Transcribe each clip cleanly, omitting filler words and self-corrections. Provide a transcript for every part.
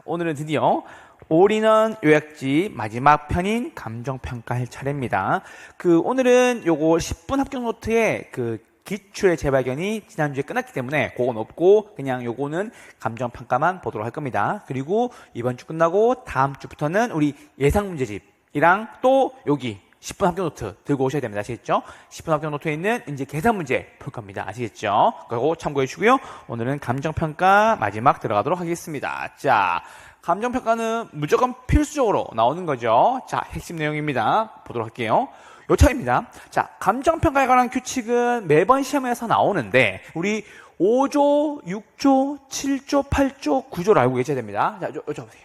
오늘은 드디어 올인원 요약지 마지막 편인 감정평가 할 차례입니다. 오늘은 요거 10분 합격 노트에 기출의 재발견이 지난주에 끝났기 때문에 그건 없고 그냥 요거는 감정평가만 보도록 할 겁니다. 그리고 이번 주 끝나고 다음 주부터는 우리 예상 문제집이랑 또 여기 10분 합격 노트 들고 오셔야 됩니다. 아시겠죠? 10분 합격 노트에 있는 이제 계산 문제 볼 겁니다. 아시겠죠? 그거 참고해 주고요. 오늘은 감정평가 마지막 들어가도록 하겠습니다. 자, 감정평가는 무조건 필수적으로 나오는 거죠. 자, 핵심 내용입니다. 보도록 할게요. 요 차입니다. 자, 감정평가에 관한 규칙은 매번 시험에서 나오는데 우리 5조, 6조, 7조, 8조, 9조를 알고 계셔야 됩니다. 자, 여쭤보세요.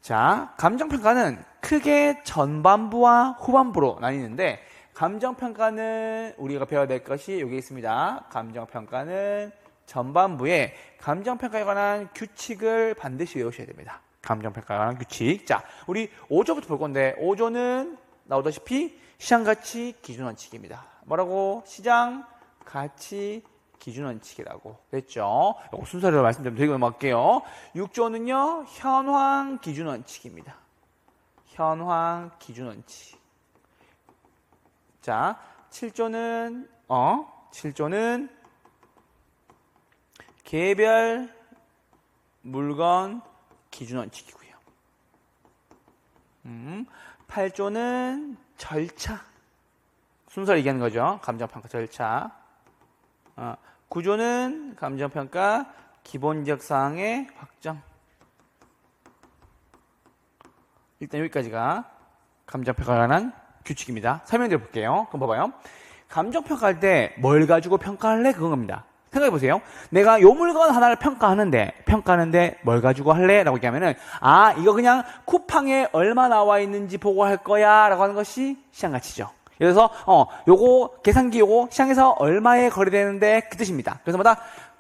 자, 감정평가는 크게 전반부와 후반부로 나뉘는데 감정평가는 우리가 배워야 될 것이 여기 있습니다. 감정평가는 전반부에 감정평가에 관한 규칙을 반드시 외우셔야 됩니다. 감정평가에 관한 규칙. 자, 우리 5조부터 볼 건데 5조는 나오다시피 시장가치 기준원칙입니다. 뭐라고? 시장가치 기준원칙이라고 그랬죠. 이거 순서대로 말씀드리면 되게 넘어갈게요. 6조는요 현황 기준원칙입니다. 현황 기준원칙. 자, 7조는 개별 물건 기준원칙이고요. 8조는 절차. 순서를 얘기하는 거죠. 감정평가 절차. 9조는 감정평가 기본적 사항의 확정. 일단 여기까지가 감정평가에 관한 규칙입니다. 설명드려 볼게요. 그럼 봐봐요. 감정평가할 때 뭘 가지고 평가할래? 그건 겁니다. 생각해 보세요. 내가 요 물건 하나를 평가하는데 뭘 가지고 할래? 라고 얘기하면은 이거 그냥 쿠팡에 얼마 나와 있는지 보고 할 거야 라고 하는 것이 시장가치죠. 그래서 요거 계산기 요거 시장에서 얼마에 거래되는데 그 뜻입니다. 그래서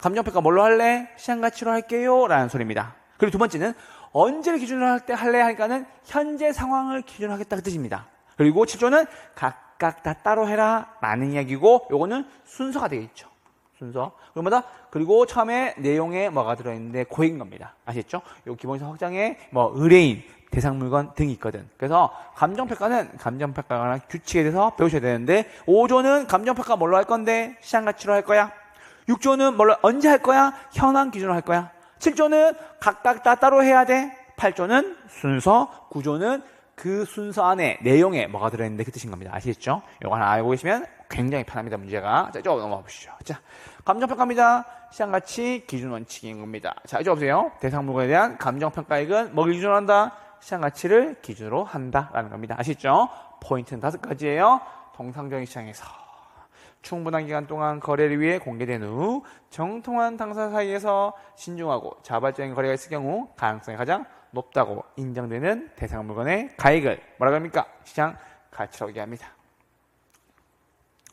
감정평가 뭘로 할래? 시장가치로 할게요 라는 소리입니다. 그리고 두 번째는 언제를 기준으로 할래 하니까는 현재 상황을 기준으로 하겠다 그 뜻입니다. 그리고 7조는 각각 다 따로 해라 라는 이야기고 요거는 순서가 되겠죠. 순서. 그리고 처음에 내용에 뭐가 들어있는데 고인 겁니다. 아시겠죠? 요 기본성 확장에 의뢰인, 대상 물건 등이 있거든. 그래서 감정평가는 감정평가에 관한 규칙에 대해서 배우셔야 되는데 5조는 감정평가 뭘로 할 건데 시장가치로 할 거야. 6조는 뭘로 언제 할 거야? 현황 기준으로 할 거야. 7조는 각각 다 따로 해야 돼. 8조는 순서, 9조는 그 순서 안에 내용에 뭐가 들어있는데 그 뜻인 겁니다. 아시겠죠? 이거 하나 알고 계시면 굉장히 편합니다. 문제가. 자, 이쪽 넘어가 보시죠. 자, 감정평가입니다. 시장가치 기준원칙인 겁니다. 자, 이쪽 보세요. 대상 물건에 대한 감정평가액은 뭐를 기준으로 한다? 시장가치를 기준으로 한다라는 겁니다. 아시죠? 포인트는 5가지예요. 통상적인 시장에서 충분한 기간 동안 거래를 위해 공개된 후 정통한 당사 사이에서 신중하고 자발적인 거래가 있을 경우 가능성이 가장 높다고 인정되는 대상 물건의 가액을 뭐라고 합니까? 시장가치라고 얘기합니다.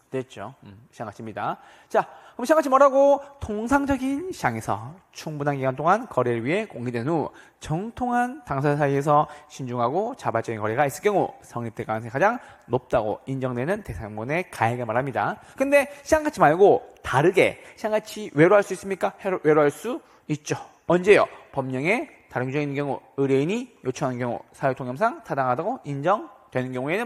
됐죠? 시장가치입니다. 자, 그럼 시장가치 뭐라고? 통상적인 시장에서 충분한 기간 동안 거래를 위해 공개된 후 정통한 당사자 사이에서 신중하고 자발적인 거래가 있을 경우 성립될 가능성이 가장 높다고 인정되는 대상 물건의 가액을 말합니다. 근데 시장가치 말고 다르게 시장가치 외로 할 수 있습니까? 외로 할 수 있죠. 언제요? 법령에 다른 규정이 있는 경우, 의뢰인이 요청하는 경우, 사회통념상 타당하다고 인정되는 경우에는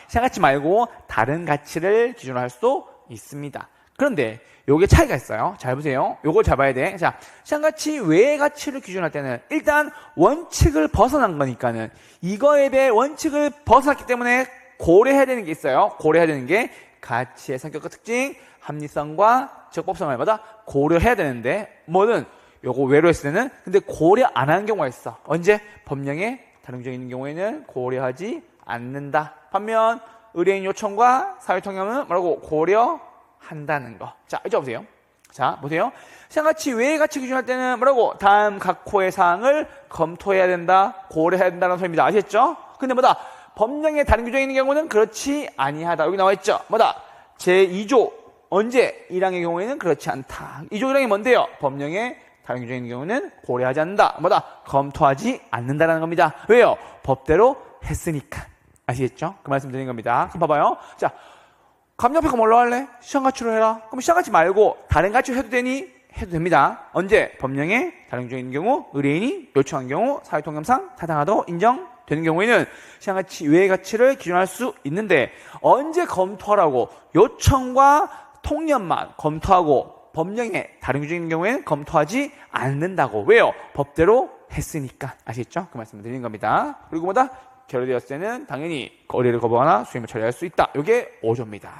시장가치 말고 다른 가치를 기준으로 할 수도 있습니다. 그런데 요게 차이가 있어요. 잘 보세요. 요걸 잡아야 돼. 자, 시장가치 외의 가치를 기준할 때는 일단 원칙을 벗어난 거니까는 이거에 대해 원칙을 벗어났기 때문에 고려해야 되는 게 있어요. 고려해야 되는 게 가치의 성격과 특징, 합리성과 적법성을 고려해야 되는데 요거 외로 했을 때는 근데 고려 안 하는 경우가 있어. 언제? 법령에 다른 규정이 있는 경우에는 고려하지 않는다. 반면 의뢰인 요청과 사회통념은 뭐라고? 고려한다는 거. 자, 이제 보세요. 자, 보세요. 시장가치 외의 가치 기준할 때는 뭐라고? 다음 각 호의 사항을 검토해야 된다, 고려해야 된다는 소리입니다. 아시겠죠? 근데 법령에 다른 규정이 있는 경우는 그렇지 아니하다. 여기 나와 있죠? 제2조 언제? 1항의 경우에는 그렇지 않다. 2조 1항이 뭔데요? 법령에 다른 규정이 있는 경우는 고려하지 않는다. 검토하지 않는다라는 겁니다. 왜요? 법대로 했으니까. 아시겠죠? 그 말씀 드리는 겁니다. 그럼 봐봐요. 자, 감정평가 뭘로 할래? 시장가치로 해라. 그럼 시장가치 말고 다른 가치로 해도 되니? 해도 됩니다. 언제? 법령에 다른 규정인 경우, 의뢰인이 요청한 경우, 사회통념상 타당하다고 인정되는 경우에는 시행가치 외의 가치를 기준할 수 있는데 언제 검토하라고? 요청과 통념만 검토하고 법령에 다른 규정인 경우에는 검토하지 않는다고. 왜요? 법대로 했으니까. 아시겠죠? 그 말씀을 드리는 겁니다. 그리고 뭐다? 결여되었을 때는 당연히 거래를 거부하거나 수임을 처리할 수 있다. 이게 5조입니다.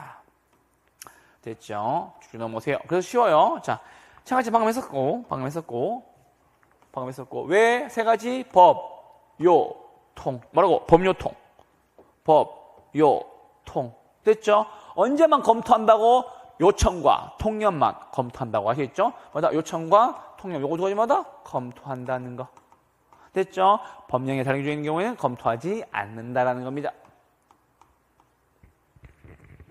됐죠? 쭉 넘어오세요. 그래서 쉬워요. 자, 세 가지 방금 했었고. 왜 세 가지? 법, 요, 통. 뭐라고? 법요통. 법, 요, 통. 됐죠? 언제만 검토한다고? 요청과 통념만 검토한다고. 아시겠죠? 뭐다? 요청과 통념. 요거 두 가지마다 검토한다는 거. 됐죠? 법령에 다른 규정인 경우에는 검토하지 않는다라는 겁니다.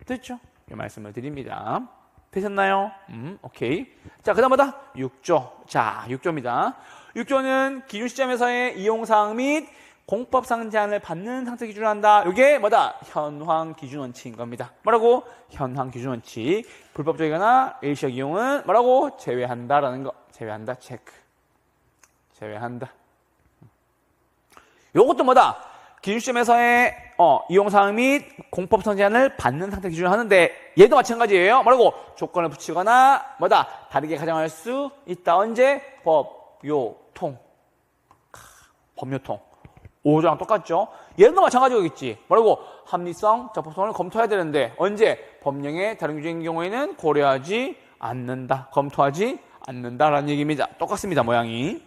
됐죠? 이 말씀을 드립니다. 되셨나요? 오케이. 자, 그 다음마다 6조. 자, 6조입니다. 6조는 기준 시점에서의 이용사항 및 공법상 제한을 받는 상태 기준을 한다. 이게 뭐다? 현황 기준 원칙인 겁니다. 뭐라고? 현황 기준 원칙. 불법적이거나 일시적 이용은 뭐라고? 제외한다라는 거. 제외한다. 체크. 제외한다. 요것도 뭐다? 기준 시점에서의 이용사항 및 공법상 제한을 받는 상태 기준을 하는데 얘도 마찬가지예요. 뭐라고? 조건을 붙이거나 뭐다? 다르게 가정할 수 있다. 언제? 법, 요, 통. 법요통. 5조랑 똑같죠? 얘도 마찬가지겠지. 뭐라고? 합리성, 적법성을 검토해야 되는데 언제? 법령에 다른 규정인 경우에는 고려하지 않는다. 검토하지 않는다라는 얘기입니다. 똑같습니다. 모양이.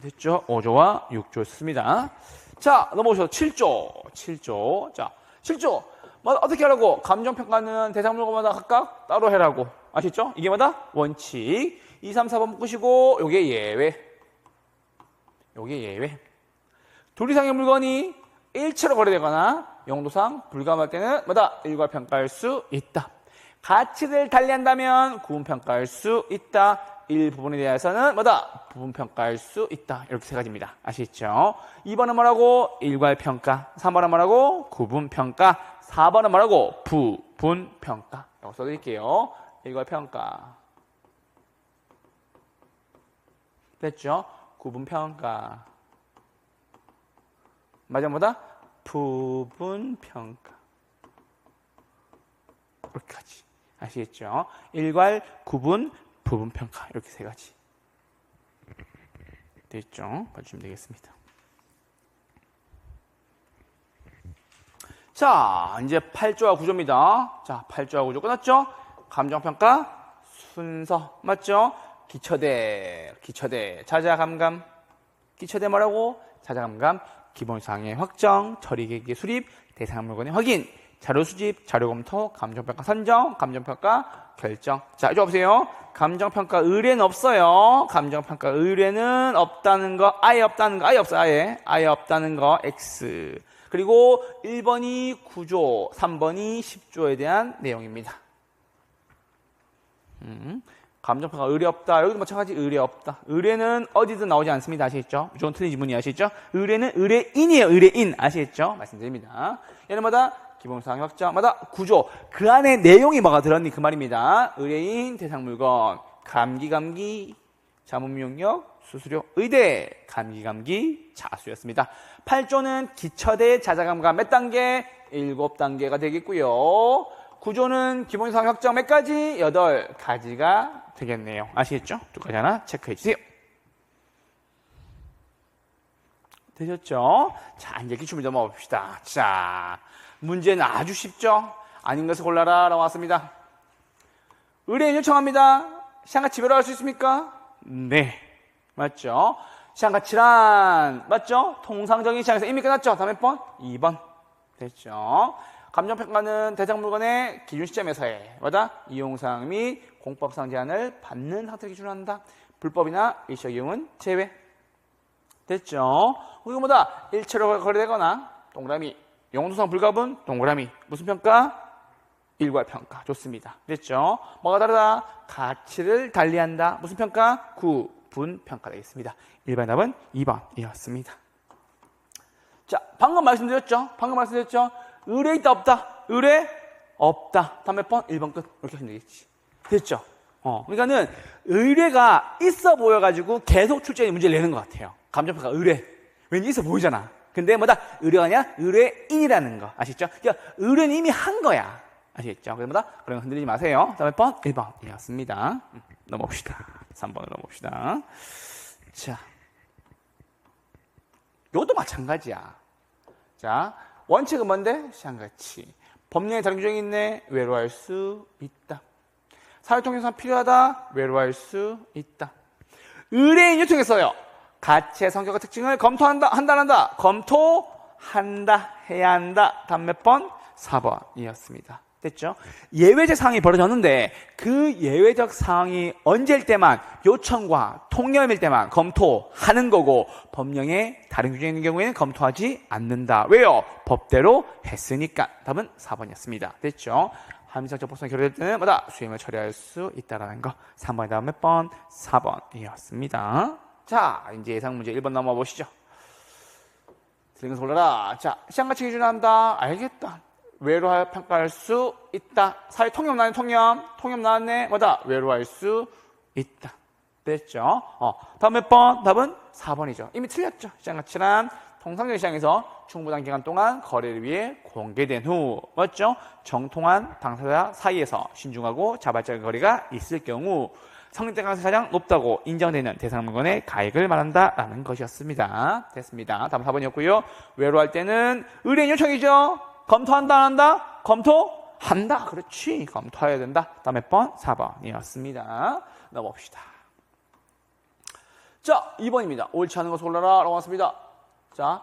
됐죠? 5조와 6조였습니다. 자, 넘어오셔서 7조. 자, 7조. 어떻게 하라고? 감정평가는 대상 물건마다 각각 따로 해라고. 아시죠? 이게 뭐다? 원칙. 2, 3, 4번 묶으시고, 요게 예외. 둘 이상의 물건이 일체로 거래되거나 용도상 불가할 때는 뭐다? 일괄 평가할 수 있다. 가치를 달리한다면 구분평가할 수 있다. 일부분에 대해서는 뭐다? 부분평가할 수 있다. 이렇게 세 가지입니다. 아시겠죠? 2번은 뭐라고? 일괄평가. 3번은 뭐라고? 구분평가. 4번은 뭐라고? 부분평가. 이거 써드릴게요. 일괄평가. 됐죠? 구분평가. 맞아 뭐다? 부분평가. 이렇게까지. 아시겠죠? 일괄, 구분, 부분평가. 이렇게 세 가지. 됐죠? 봐주시면 되겠습니다. 자, 이제 8조와 9조입니다. 자, 8조와 9조 끝났죠? 감정평가, 순서. 맞죠? 기초대, 자자감감. 기초대 뭐라고? 자자감감, 기본사항의 확정, 처리계획의 수립, 대상 물건의 확인, 자료 수집, 자료 검토, 감정평가 선정, 감정평가 결정. 자, 이제 보세요. 감정평가 의뢰는 없어요. 감정평가 의뢰는 없다는 거, 아예 없다는 거, 아예 없어요. 아예 없다는 거, X. 그리고 1번이 9조, 3번이 10조에 대한 내용입니다. 감정평가 의뢰 없다. 여기도 마찬가지 의뢰 없다. 의뢰는 어디든 나오지 않습니다. 아시겠죠? 무조건 틀린 지문이 아시겠죠? 의뢰는 의뢰인이에요. 의뢰인. 아시겠죠? 말씀드립니다. 얘는 뭐다? 기본사항 확정마다 구조. 그 안에 내용이 뭐가 들었니? 그 말입니다. 의뢰인, 대상물건, 감기, 자문용역, 수수료, 의대, 감기, 자수였습니다. 8조는 기초대 자자감감 몇 단계? 7단계가 되겠고요. 9조는 기본사항 확정 몇 가지? 8가지가 되겠네요. 아시겠죠? 두 가지 하나 체크해 주세요. 되셨죠? 자, 이제 기출문 넘어가 봅시다. 자, 문제는 아주 쉽죠? 아닌 것을 골라라 라고 왔습니다. 의뢰인 요청합니다. 시향가치 배로할 수 있습니까? 네. 맞죠? 시향가치란 맞죠? 통상적인 시향에서 이미 끝났죠? 다음 몇 번? 2번. 됐죠? 감정평가는 대상 물건의 기준 시점에서의 뭐다? 이용사항 및 공법상 제한을 받는 상태를 기준으로 한다. 불법이나 일시적 이용은 제외. 됐죠? 그리고 뭐다? 일체로 거래되거나 동그라미. 용도상 불가분 동그라미. 무슨 평가? 일괄평가. 좋습니다. 됐죠? 뭐가 다르다? 가치를 달리한다. 무슨 평가? 구분평가 되겠습니다. 일반 답은 2번이었습니다. 자, 방금 말씀드렸죠? 의뢰 있다 없다? 의뢰 없다. 다음 몇 번? 1번 끝. 이렇게 하면 되겠지. 됐죠? 그러니까는 의뢰가 있어 보여가지고 계속 출제에 문제를 내는 것 같아요. 감정평가 의뢰. 왠지 있어 보이잖아. 근데 뭐다? 의뢰가 아니라 의뢰인이라는 거. 아시죠? 그러니까 의뢰는 이미 한 거야. 아시겠죠? 그래서 뭐다? 그런 거 흔들리지 마세요. 다음에 번 1번이었습니다. 넘어봅시다. 3번으로 넘어봅시다. 자. 이것도 마찬가지야. 자, 원칙은 뭔데? 시장같이. 법령에 다른 규정이 있네. 외로할 수 있다. 사회통행상 필요하다. 외로할 수 있다. 의뢰인 요청했어요. 가치의 성격과 특징을 검토한다. 한다. 검토한다. 해야 한다. 다음 몇 번? 4번이었습니다. 됐죠? 예외적 상황이 벌어졌는데 그 예외적 상황이 언제일 때만 요청과 통념일 때만 검토하는 거고 법령에 다른 규정이 있는 경우에는 검토하지 않는다. 왜요? 법대로 했으니까. 답은 4번이었습니다. 됐죠? 함의성 적법성 결여될 때는 뭐다? 수임을 처리할 수 있다라는 거. 3번에 다음 몇 번? 4번이었습니다. 자, 이제 예상 문제 1번 넘어가 보시죠. 들은 것을 골라라. 자, 시장가치 기준한다. 알겠다. 외로할 평가할 수 있다. 사회 통념 나왔네. 통념 나왔네. 뭐다? 외로할 수 있다. 됐죠? 다음 몇 번? 답은 4번이죠. 이미 틀렸죠. 시장가치란 통상적인 시장에서 충분한 기간 동안 거래를 위해 공개된 후, 맞죠? 정통한 당사자 사이에서 신중하고 자발적인 거래가 있을 경우 성립된 가능성이 가장 높다고 인정되는 대상 물건의 가액을 말한다라는 것이었습니다. 됐습니다. 다음 4번이었고요. 외로할 때는 의뢰인 요청이죠. 검토한다, 안 한다? 검토한다. 그렇지. 검토해야 된다. 다음 몇 번? 4번이었습니다. 넘어봅시다. 자, 2번입니다. 옳지 않은 것을 골라라. 라고 왔습니다. 자,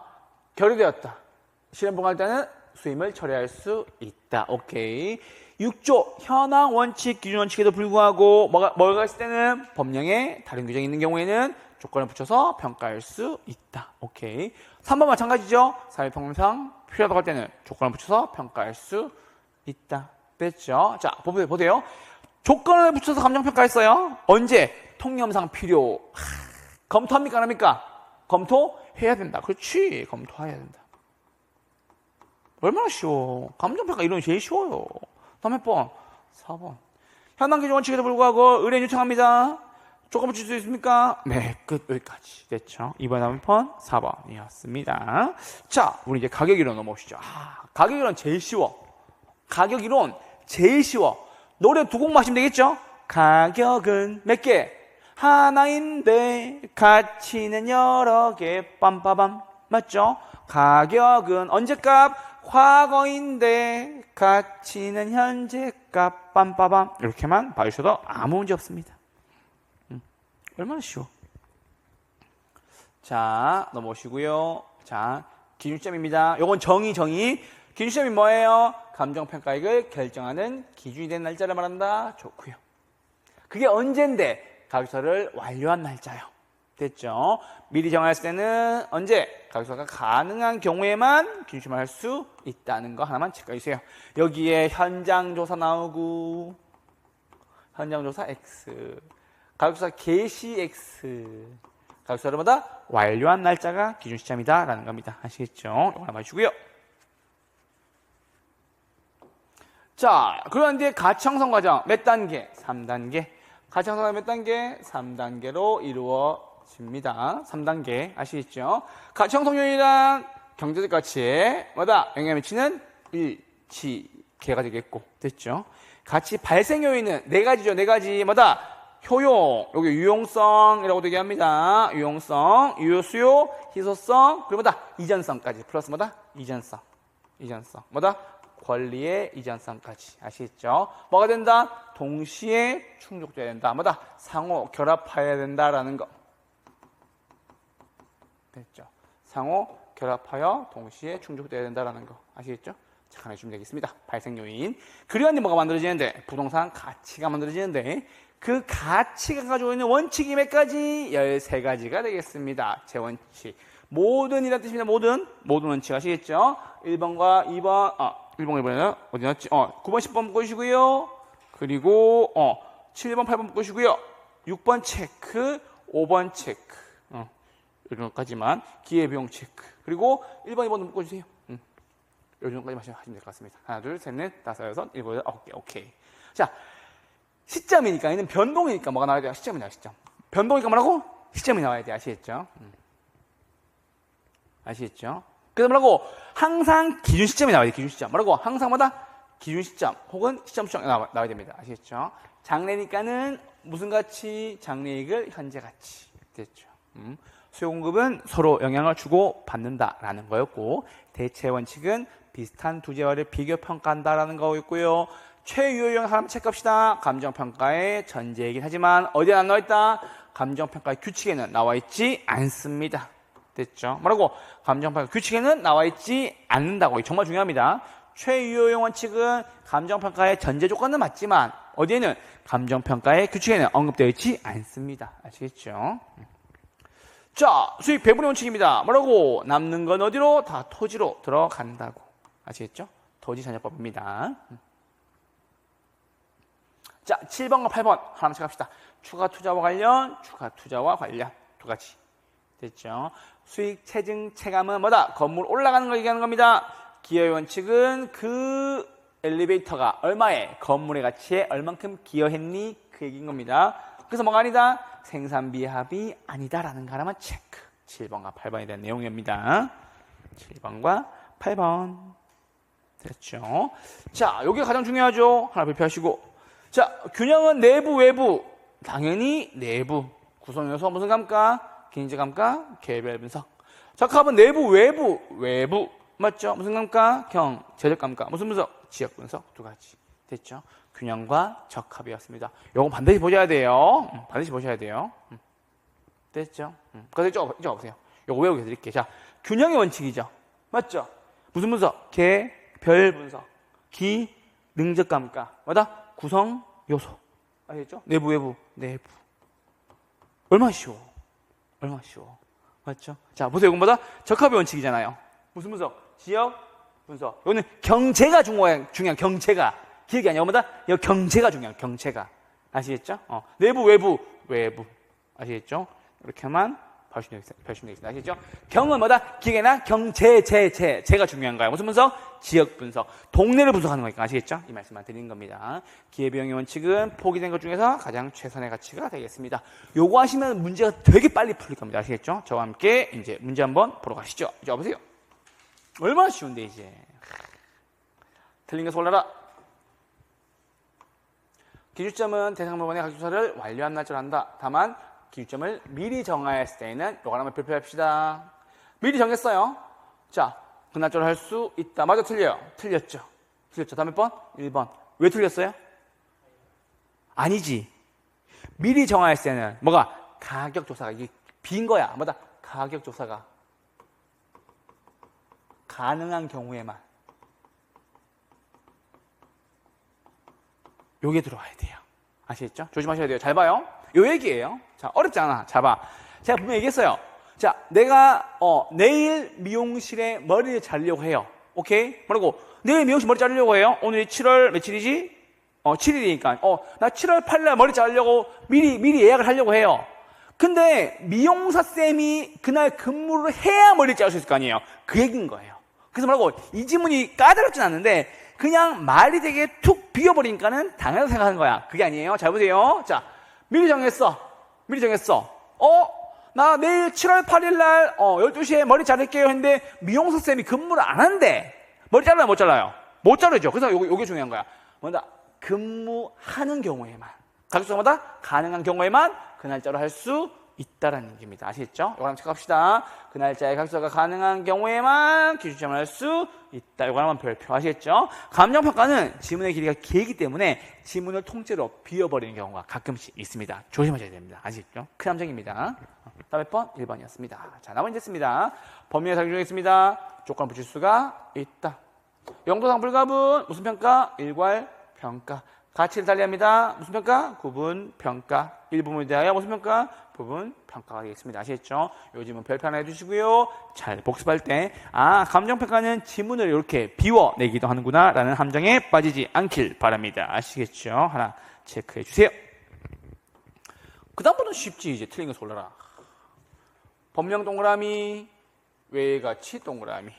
결의되었다. 실행 봉할 때는 수임을 처리할 수 있다. 오케이. 6조 현황 원칙 기준 원칙에도 불구하고 뭐가 있을 때는 법령에 다른 규정이 있는 경우에는 조건을 붙여서 평가할 수 있다. 오케이. 3번 마찬가지죠. 사회통상 필요하다고 할 때는 조건을 붙여서 평가할 수 있다. 됐죠? 자, 보세요. 조건을 붙여서 감정평가했어요. 언제? 통념상 필요. 검토합니까? 안 합니까? 검토해야 된다. 그렇지. 검토해야 된다. 얼마나 쉬워. 감정평가 이론이 제일 쉬워요. 다음 몇 번? 4번. 현황 기준 원칙에도 불구하고 의뢰인 요청합니다. 조건 붙일 수 있습니까? 네, 끝. 여기까지. 됐죠? 이번 다음 번 4번이었습니다. 자, 우리 이제 가격이론 넘어오시죠. 가격이론 제일 쉬워. 가격이론 제일 쉬워. 노래 두 곡 마시면 되겠죠? 가격은 몇 개? 하나인데 가치는 여러 개. 빰빠밤. 맞죠? 가격은 언제값? 과거인데 가치는 현재값. 빰빠밤. 이렇게만 봐주셔도 아무 문제 없습니다. 얼마나 쉬워. 자, 넘어오시고요. 자, 기준점입니다. 요건 정의. 기준점이 뭐예요? 감정평가액을 결정하는 기준이 된 날짜를 말한다. 좋고요. 그게 언젠데? 가격서를 완료한 날짜요. 됐죠? 미리 정했을 때는 언제? 가격서가 가능한 경우에만 기준점을 할 수 있다는 거 하나만 체크해 주세요. 여기에 현장조사 나오고 현장조사 X, 가격서 개시 X, 가격서를마다 완료한 날짜가 기준 시점이다 라는 겁니다. 아시겠죠? 이거 하나 봐주고요. 자, 그런데 가치 형성 과정 몇 단계? 3단계. 가치 형성 과정 몇 단계? 3단계로 이루어집니다. 3단계 아시겠죠? 가치 형성 요인이란 경제적 가치에 뭐다? 영향을 미치는 일치계가 되겠고, 됐죠? 가치 발생 요인은 네 가지죠. 네 가지 뭐다? 효용, 여기 유용성이라고 되게 합니다. 유용성, 유효수요, 희소성, 그리고 뭐다? 이전성까지. 플러스 뭐다? 이전성. 뭐다? 권리의 이전성까지. 아시겠죠? 뭐가 된다? 동시에 충족돼야 된다. 뭐다? 상호 결합해야 된다라는 거. 됐죠? 상호 결합하여 동시에 충족돼야 된다라는 거. 아시겠죠? 자, 하나 주면 되겠습니다. 발생 요인. 그리하니 뭐가 만들어지는데? 부동산 가치가 만들어지는데 그 가치가 가지고 있는 원칙이 몇 가지? 13가지가 되겠습니다. 제 원칙. 모든이라는 뜻입니다. 모든 원칙 아시겠죠? 1번과 2번, 1번, 1번에는 어디 났지? 9번, 10번 묶으시고요. 그리고 7번, 8번 묶으시고요. 6번 체크, 5번 체크. 이런 것까지만 기회비용 체크. 그리고 1번, 2번도 묶어주세요. 이 정도까지 하시면 될 것 같습니다. 하나, 둘, 셋, 넷, 다섯, 여섯, 일곱, 여덟, 오케이. 자, 시점이니까, 얘는 변동이니까 뭐가 나와야 돼요? 시점이 나와요, 시점. 변동이니까 뭐라고? 시점이 나와야 돼. 아시겠죠? 아시겠죠? 그래서 뭐라고? 항상 기준 시점이 나와야 돼, 기준 시점. 뭐라고? 항상마다 기준 시점 혹은 시점 수정 나와야 됩니다. 아시겠죠? 장래니까는 무슨 가치? 장래이익을 현재 가치. 됐죠? 수요 공급은 서로 영향을 주고 받는다라는 거였고, 대체 원칙은 비슷한 두 재화를 비교 평가한다라는 거였고요. 최유효형 하나만 체크합시다. 감정평가의 전제이긴 하지만 어디에 안 나와있다? 감정평가의 규칙에는 나와있지 않습니다. 됐죠? 뭐라고? 감정평가 규칙에는 나와있지 않는다고. 정말 중요합니다. 최유효형 원칙은 감정평가의 전제 조건은 맞지만 어디에는 감정평가의 규칙에는 언급되어 있지 않습니다. 아시겠죠? 자, 수익 배분의 원칙입니다. 뭐라고? 남는 건 어디로? 다 토지로 들어간다고. 아시겠죠? 토지산업법입니다. 자, 7번과 8번 하나만 체크합시다. 추가 투자와 관련, 추가 투자와 관련 두 가지. 됐죠? 수익 체증 체감은 뭐다? 건물 올라가는 걸 얘기하는 겁니다. 기여의 원칙은 그 엘리베이터가 얼마에, 건물의 가치에 얼만큼 기여했니? 그 얘기인 겁니다. 그래서 뭐가 아니다? 생산비 합이 아니다라는 거 하나만 체크. 7번과 8번에 대한 내용입니다. 7번과 8번. 됐죠? 자, 여기가 가장 중요하죠? 하나 발표하시고. 자, 균형은 내부, 외부. 당연히 내부. 구성요소 무슨 감가? 기능적 감가, 개별 분석. 적합은 내부, 외부, 외부. 맞죠? 무슨 감가? 제적 감가. 무슨 분석? 지역 분석. 두 가지. 됐죠? 균형과 적합이었습니다. 요거 반드시 보셔야 돼요. 반드시 보셔야 돼요. 됐죠? 그래서 이쪽 보세요. 요거 외우게 해드릴게요. 자, 균형의 원칙이죠. 맞죠? 무슨 분석? 개별 분석. 기능적 감가. 뭐다? 구성 요소. 아시겠죠? 내부, 외부, 내부. 얼마나 쉬워. 얼마나 쉬워. 맞죠? 자, 보세요. 이건 뭐다? 적합의 원칙이잖아요. 무슨 분석? 지역 분석. 이거는 경제가 중요한 경제가. 기억이 아니야. 뭐다? 이거 경제가 중요한 경제가. 아시겠죠? 내부, 외부, 외부. 아시겠죠? 이렇게만 봐주시면 되겠습니다. 아시겠죠? 경은 뭐다? 기계나 제가 중요한 거야. 무슨 분석? 지역 분석. 동네를 분석하는 거니까. 아시겠죠? 이 말씀만 드리는 겁니다. 기회비용의 원칙은 포기된 것 중에서 가장 최선의 가치가 되겠습니다. 요거 하시면 문제가 되게 빨리 풀릴 겁니다. 아시겠죠? 저와 함께 이제 문제 한번 보러 가시죠. 이제 와보세요. 얼마나 쉬운데, 이제. 틀린 것을 골라라. 기준점은 대상물건의 각조사를 완료한 날짜로 한다. 다만 기준점을 미리 정하였을 때에는 요거 한번 발표합시다. 미리 정했어요. 자, 그 날짜로 할 수 있다. 맞아, 틀려요? 틀렸죠. 다음 몇 번? 1번. 왜 틀렸어요? 아니지. 미리 정하였을 때는 뭐가? 가격조사가 이게 빈 거야. 뭐다? 가격조사가 가능한 경우에만 요게 들어와야 돼요. 아시겠죠? 조심하셔야 돼요. 잘 봐요. 요 얘기예요. 자, 어렵지 않아. 잘 봐. 제가 분명히 얘기했어요. 자, 내가 내일 미용실에 머리를 자르려고 해요. 오케이? 뭐라고? 내일 미용실 머리 자르려고 해요. 오늘이 7월 며칠이지? 7일이니까. 나 7월 8일 머리 자르려고 미리 예약을 하려고 해요. 근데 미용사 쌤이 그날 근무를 해야 머리를 자를 수 있을 거 아니에요. 그 얘기인 거예요. 그래서 뭐라고? 이 지문이 까다롭진 않는데 그냥 말이 되게 툭 비워버리니까는 당연하다고 생각하는 거야. 그게 아니에요. 잘 보세요. 자, 미리 정했어. 나 내일 7월 8일 날 12시에 머리 자를게요 했는데 미용사 쌤이 근무를 안 한대. 머리 잘라요, 못 잘라요? 못 자르죠. 그래서 요게 중요한 거야. 뭐다? 근무하는 경우에만. 가격수마다 가능한 경우에만 그 날짜로 할 수 있다라는 얘기입니다. 아시겠죠? 이거 한번 체크합시다. 그 날짜에 각서가 가능한 경우에만 기준점을 할 수 있다. 이거 한번 별표. 아시겠죠? 감정평가는 지문의 길이가 길기 때문에 지문을 통째로 비워버리는 경우가 가끔씩 있습니다. 조심하셔야 됩니다. 아시겠죠? 큰 함정입니다. 다음 몇 번? 1번이었습니다. 자, 나머지 됐습니다. 범위의 사기 중에 있습니다. 조건 붙일 수가 있다. 영도상 불가분 무슨 평가? 일괄평가. 가치를 달리합니다. 무슨 평가? 구분평가. 일부분에 대하여 무슨 평가? 부분평가가 되겠습니다. 아시겠죠? 요즘은 별표 하나 해주시고요. 잘 복습할 때 감정평가는 지문을 이렇게 비워내기도 하는구나 라는 함정에 빠지지 않길 바랍니다. 아시겠죠? 하나 체크해 주세요. 그 다음부터는 쉽지. 이제 틀린 거 골라라. 법령 동그라미, 외의 가치 동그라미.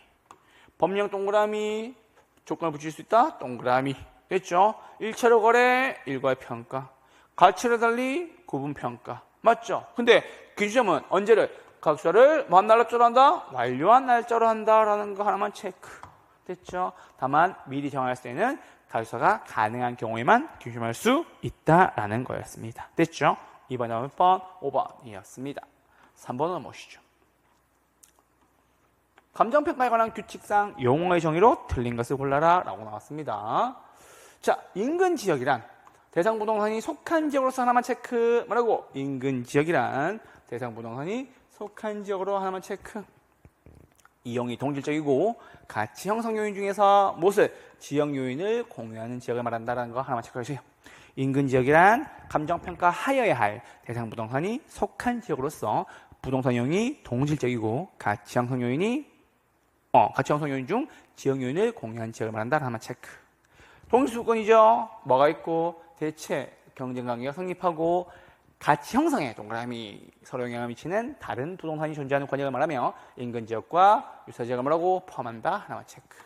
법령 동그라미, 조건을 붙일 수 있다 동그라미. 됐죠? 1차로 거래, 일괄평가. 가치를 달리 구분평가. 맞죠? 근데 기준점은 언제를? 각수를 뭐한 날짜로 한다? 완료한 날짜로 한다라는 거 하나만 체크. 됐죠? 다만 미리 정할 때는 각수가 가능한 경우에만 기준할 수 있다라는 거였습니다. 됐죠? 2번 다음 몇 번? 5번이었습니다. 3번은 무엇이죠? 감정평가에 관한 규칙상 용어의 정의로 틀린 것을 골라라 라고 나왔습니다. 자, 인근 지역이란 대상 부동산이 속한 지역으로서 하나만 체크. 뭐라고? 인근 지역이란 대상 부동산이 속한 지역으로 하나만 체크. 이용이 동질적이고 가치 형성 요인 중에서 무엇을? 지역 요인을 공유하는 지역을 말한다는 거 하나만 체크해주세요. 인근 지역이란 감정평가 하여야 할 대상 부동산이 속한 지역으로서 부동산 이용이 동질적이고 가치 형성 요인이 가치 형성 요인 중 지역 요인을 공유한 지역을 말한다 하나만 체크. 동일수권이죠. 뭐가 있고 대체 경쟁 관계가 성립하고 가치 형성에 동그라미 서로 영향을 미치는 다른 부동산이 존재하는 권역을 말하며 인근 지역과 유사 지역을 뭐라고 포함한다 하나만 체크.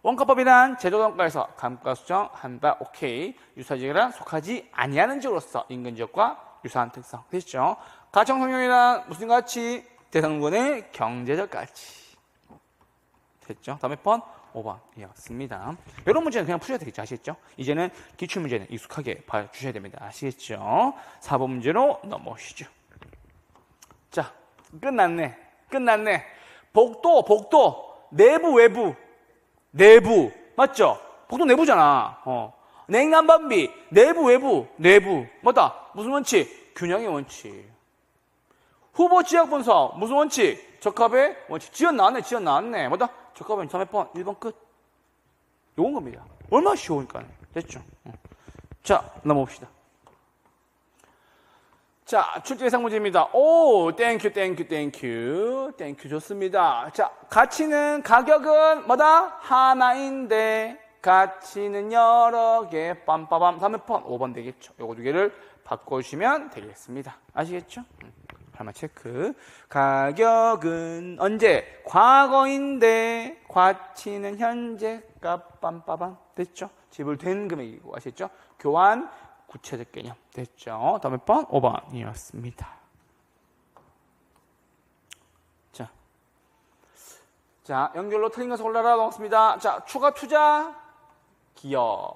원가법이란 제도원가에서 감가 수정한다. 오케이. 유사 지역이란 속하지 아니하는 지역으로서 인근 지역과 유사한 특성. 됐죠? 가치 형성 요인이란 무슨 가치? 대상권의 경제적 가치. 됐죠? 다음에 번 5번이었습니다. 이런 문제는 그냥 푸셔야 되겠죠. 아시겠죠? 이제는 기출문제는 익숙하게 봐주셔야 됩니다. 아시겠죠? 4번 문제로 넘어오시죠. 자, 끝났네. 복도. 내부, 외부. 내부. 맞죠? 복도 내부잖아. 냉난방비. 내부, 외부. 내부. 맞다. 무슨 원칙? 균형의 원칙. 후보 지역 분석. 무슨 원칙? 적합의 원칙. 지연 나왔네. 뭐다? 적합은 3번 1번 끝. 요건 겁니다. 얼마나 쉬우니까. 됐죠? 자, 넘어봅시다. 자, 출제 예상 문제입니다. 오, 땡큐. 좋습니다. 자, 가격은 뭐다? 하나인데, 가치는 여러 개, 빰빠밤. 다음에 번 5번 되겠죠. 요거 두 개를 바꿔주시면 되겠습니다. 아시겠죠? 하나 체크. 가격은 언제? 과거인데 가치는 현재 값 빰빠밤. 됐죠? 지불된 금액이고. 아시겠죠? 교환 구체적 개념. 됐죠? 다음에 번 5번이었습니다. 자, 연결로 틀린 것을 골라라 나왔습니다. 자, 추가 투자 기여,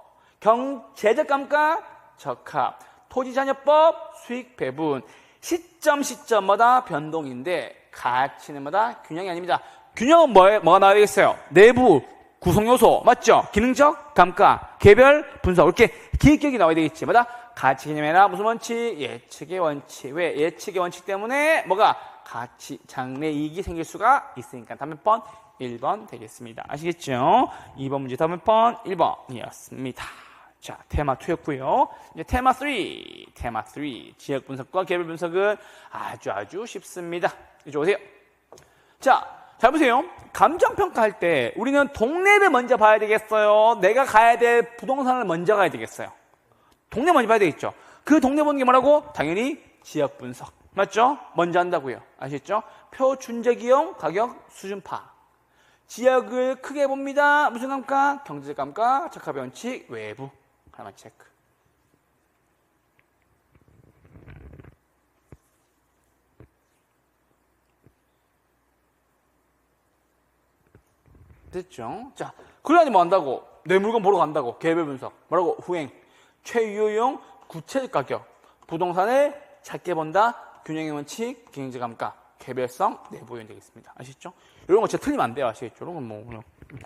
제적감가 적합, 토지자녀법 수익 배분. 시점마다 변동인데 가치는 마다 균형이 아닙니다. 균형은 뭐가 나와야 되겠어요? 내부 구성요소 맞죠? 기능적 감가, 개별 분석 이렇게 기획격이 나와야 되겠지. 뭐다? 가치 개념이나 무슨 원칙? 예측의 원칙. 왜? 예측의 원칙 때문에 뭐가? 가치 장래 이익이 생길 수가 있으니까. 다음에 번 1번 되겠습니다. 아시겠죠? 2번 문제 다음에 번 1번이었습니다. 자, 테마 2였고요. 이제 테마 3. 지역 분석과 개별 분석은 아주 쉽습니다. 이쪽 오세요. 자, 잘 보세요. 감정 평가할 때 우리는 동네를 먼저 봐야 되겠어요? 내가 가야 될 부동산을 먼저 가야 되겠어요? 동네 먼저 봐야 되겠죠? 그 동네 보는 게 뭐라고? 당연히 지역 분석. 맞죠? 먼저 한다고요. 아시겠죠? 표 준적 이용 가격 수준 파. 지역을 크게 봅니다. 무슨 감가? 경제적 감가, 적합의 원칙, 외부. 하나만 체크. 됐죠? 자, 그러니 뭐 한다고? 내 물건 보러 간다고. 개별 분석. 뭐라고? 후행. 최유효용 구체적 가격. 부동산을 작게 본다. 균형의 원칙, 경제적 감가, 개별성, 내부 요인 되겠습니다. 아시겠죠? 이런 거 진짜 틀리면 안 돼요. 아시겠죠? 이런 건 뭐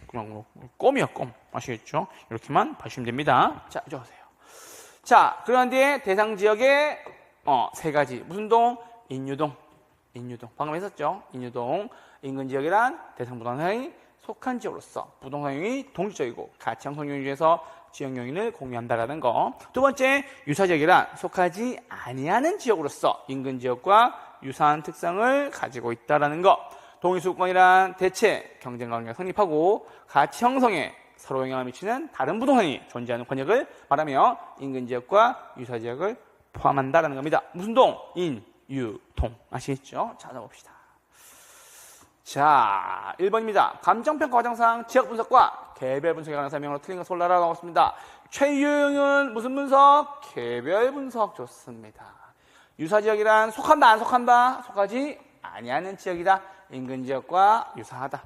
그냥 껌이야, 껌. 아시겠죠? 이렇게만 봐주시면 됩니다. 자, 이제 오세요. 자, 그런 뒤에 대상 지역의 세 가지. 무슨 동? 인유동. 방금 했었죠? 인유동. 인근 지역이란 대상 부동산이 속한 지역으로서 부동산이 동질적이고 가치 형성 요인 중에서 지역 요인을 공유한다라는 거. 두 번째, 유사 지역이란 속하지 아니하는 지역으로서 인근 지역과 유사한 특성을 가지고 있다라는 거. 동일수권이란 대체 경쟁 관계가 성립하고 가치 형성에 서로 영향을 미치는 다른 부동산이 존재하는 권역을 말하며 인근 지역과 유사 지역을 포함한다라는 겁니다. 무슨 동? 인유동. 아시겠죠? 찾아봅시다. 자, 1번입니다. 감정평가 과정상 지역 분석과 개별 분석에 관한 설명으로 틀린 것을 골라라 나왔습니다. 최유형은 무슨 분석? 개별 분석 좋습니다. 유사지역이란 속한다 안 속한다? 속하지 아니하는 지역이다. 인근 지역과 유사하다.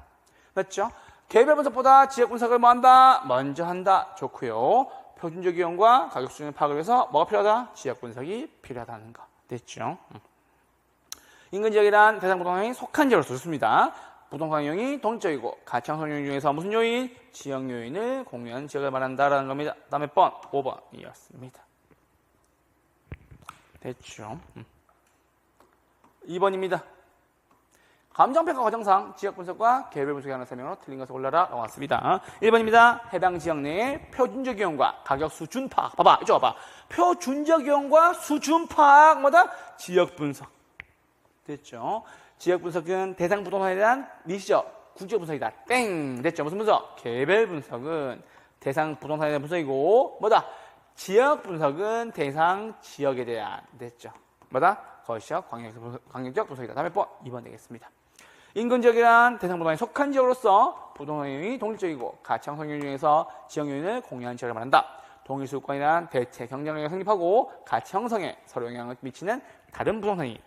맞죠? 개별 분석보다 지역 분석을 뭐 한다? 먼저 한다. 좋고요. 표준적 이용과 가격 수준을 파악을 위해서 뭐가 필요하다? 지역 분석이 필요하다는 거. 됐죠? 인근 지역이란 대상 부동산이 속한 지역으로 좋습니다. 부동산 요인이 동적이고 가치 형성 요인 중에서 무슨 요인? 지역 요인을 공유하는 지역을 말한다라는 겁니다. 다음에 5번이었습니다. 됐죠? 2번입니다. 감정평가 과정상 지역 분석과 개별 분석에 하는 설명으로 틀린 것을 골라라 나왔습니다. 1번입니다. 해당 지역 내의 표준적 이용과 가격 수준 파악. 봐봐, 이쪽 봐봐. 표준적 이용과 수준 파악 뭐다? 지역 분석. 됐죠? 지역 분석은 대상 부동산에 대한 미시적 구지역 분석이다. 땡! 됐죠? 무슨 분석? 개별 분석은 대상 부동산에 대한 분석이고 뭐다? 지역 분석은 대상 지역에 대한. 됐죠? 뭐다? 거시적 광역적 분석이다. 다음에 2번 되겠습니다. 인근 지역이란 대상 부동산에 속한 지역으로서 부동산 요인이 독립적이고 가치 형성 요인 중에서 지역 요인을 공유하는 지역을 말한다. 동일 수요권이란 대체 경쟁력이 성립하고 가치 형성에 서로 영향을 미치는 다른 부동산이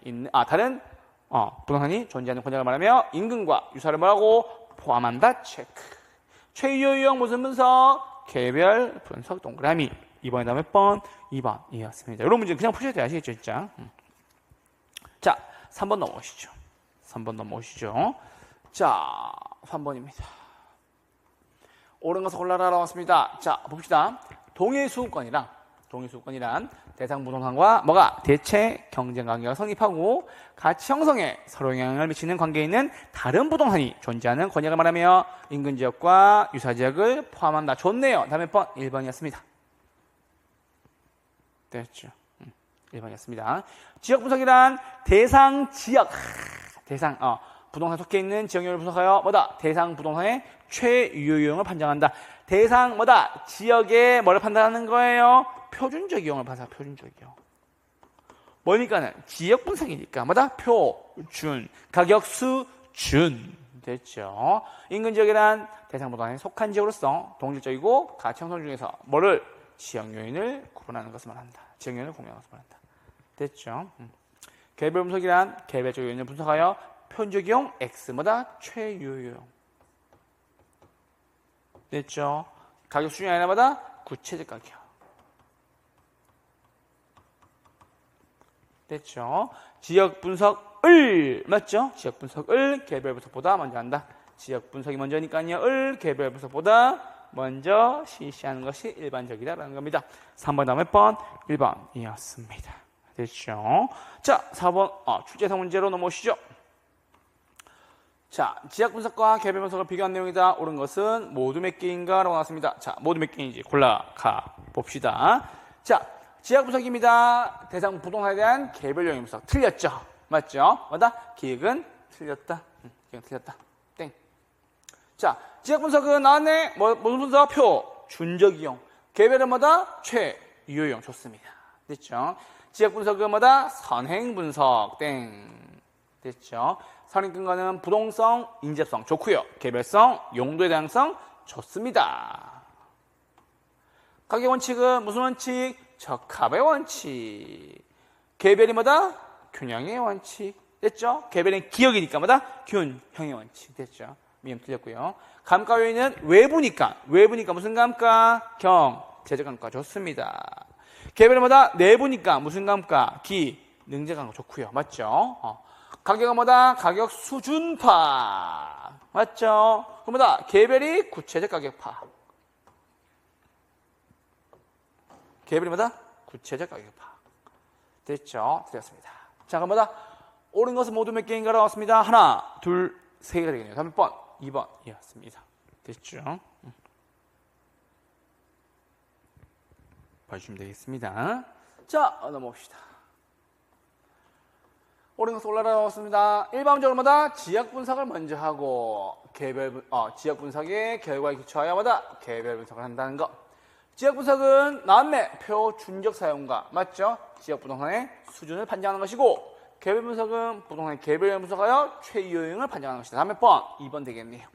부동산이 존재하는 권역을 말하며 인근과 유사를 뭐라고 포함한다. 체크. 최유형 무슨 분석? 개별 분석 동그라미. 2번에 다음에 2번이었습니다. 이런 문제 그냥 푸셔도 아시겠죠, 진짜. 자, 3번 넘어오시죠. 3번 넘어오시죠. 자, 3번입니다. 옳은 것을 골라라 나왔습니다. 자, 봅시다. 동일 수급권이란 대상 부동산과 뭐가 대체 경쟁 관계가 성립하고 가치 형성에 서로 영향을 미치는 관계에 있는 다른 부동산이 존재하는 권역을 말하며 인근 지역과 유사 지역을 포함한다. 좋네요. 다음에 1번이었습니다. 됐죠. 1번이었습니다. 지역 분석이란 대상 지역, 부동산 속해 있는 지역률을 분석하여 뭐다? 대상 부동산의 최유효용을 판정한다. 대상 뭐다? 지역의 뭐를 판단하는 거예요? 표준적 이용을 봐서 표준적 이용. 뭐니까는 지역 분석이니까 뭐다? 표준, 가격 수준. 됐죠? 인근 지역이란 대상 부동산에 속한 지역으로서 동질적이고 가치 형성 중에서 뭐를? 지역 요인을 구분하는 것을 말한다. 지역 요인을 공유하는 것을 말한다. 됐죠? 개별 분석이란 개별적 요인을 분석하여 표준적 이용 X 뭐다? 최유효용. 됐죠? 가격 수준이 아니라 뭐다? 구체적 가격. 됐죠? 지역 분석을 맞죠? 지역 분석을 개별 분석보다 먼저 한다. 지역 분석이 먼저니까요. 개별 분석보다 먼저 실시하는 것이 일반적이다라는 겁니다. 3번 다음에 1번이었습니다. 됐죠? 자, 4번 출제상 문제로 넘어오시죠. 자, 지역 분석과 개별 분석을 비교한 내용이다. 옳은 것은 모두 몇 개인가? 라고 나왔습니다. 자, 모두 몇 개인지 골라가 봅시다. 자, 지역 분석입니다. 대상 부동산에 대한 개별 요인 분석. 틀렸죠? 맞죠? 뭐다? 기획은 틀렸다. 기획은 틀렸다. 땡. 자, 지역 분석은 나왔네. 무슨 분석? 표준적 이용. 개별은 뭐다? 최유효용. 좋습니다. 됐죠? 지역 분석은 뭐다? 선행 분석. 땡. 됐죠? 선행 근거는 부동성, 인접성 좋고요. 개별성, 용도의 다양성 좋습니다. 가격 원칙은 무슨 원칙? 적합의 원칙. 개별이 뭐다? 균형의 원칙. 됐죠? 개별은 기억이니까 뭐다? 균형의 원칙. 됐죠? 미음 틀렸고요. 감가 요인은 외부니까 무슨 감가? 경제적 감가 좋습니다. 개별은 뭐다? 내부니까 무슨 감가? 기능적 감가 좋고요. 맞죠? 가격은 뭐다? 가격 수준파. 맞죠? 그럼 뭐다? 개별이 구체적 가격파. 개별이 뭐다? 구체적 가격파. 됐죠? 틀렸습니다. 자, 그럼 뭐다? 옳은 것은 모두 몇 개인가 나왔습니다. 하나, 둘, 세 개가 되겠네요. 3번, 2번이었습니다. 됐죠? 봐주시면 되겠습니다. 자, 넘어옵시다. 옳은 것은 올라라 나왔습니다. 일반적으로 뭐다? 지역 분석을 먼저 하고 지역 분석의 결과에 기초하여 뭐다? 개별 분석을 한다는 것. 지역 분석은 나왔네. 표준적 사용과 맞죠? 지역 부동산의 수준을 판정하는 것이고 개별 분석은 부동산의 개별을 분석하여 최유효용을 판정하는 것이다. 다음에 2번 되겠네요.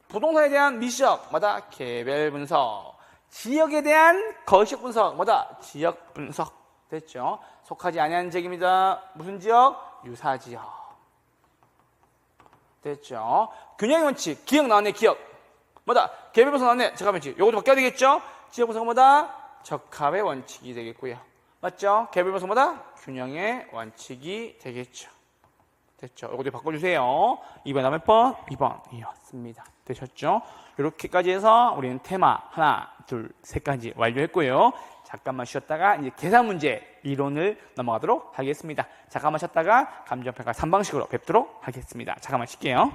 부동산에 대한 미시적, 마다 개별 분석. 지역에 대한 거시적 분석, 뭐다? 지역 분석. 됐죠? 속하지 아니하는 지역입니다. 무슨 지역? 유사지역. 됐죠? 균형의 원칙, 기억 나왔네, 기억. 뭐다? 개별 분석 나왔네, 적합 원칙. 요것도 바뀌어야 되겠죠? 지역 분석은 뭐다? 적합의 원칙이 되겠고요. 맞죠? 개별 분석은 뭐다? 균형의 원칙이 되겠죠. 됐죠? 요것도 바꿔주세요. 2번 다음에 번? 2번이었습니다. 되셨죠? 이렇게까지 해서 우리는 테마 하나, 둘, 셋까지 완료했고요. 잠깐만 쉬었다가 이제 계산 문제 이론을 넘어가도록 하겠습니다. 잠깐만 쉬었다가 감정평가 3방식으로 뵙도록 하겠습니다. 잠깐만 쉴게요.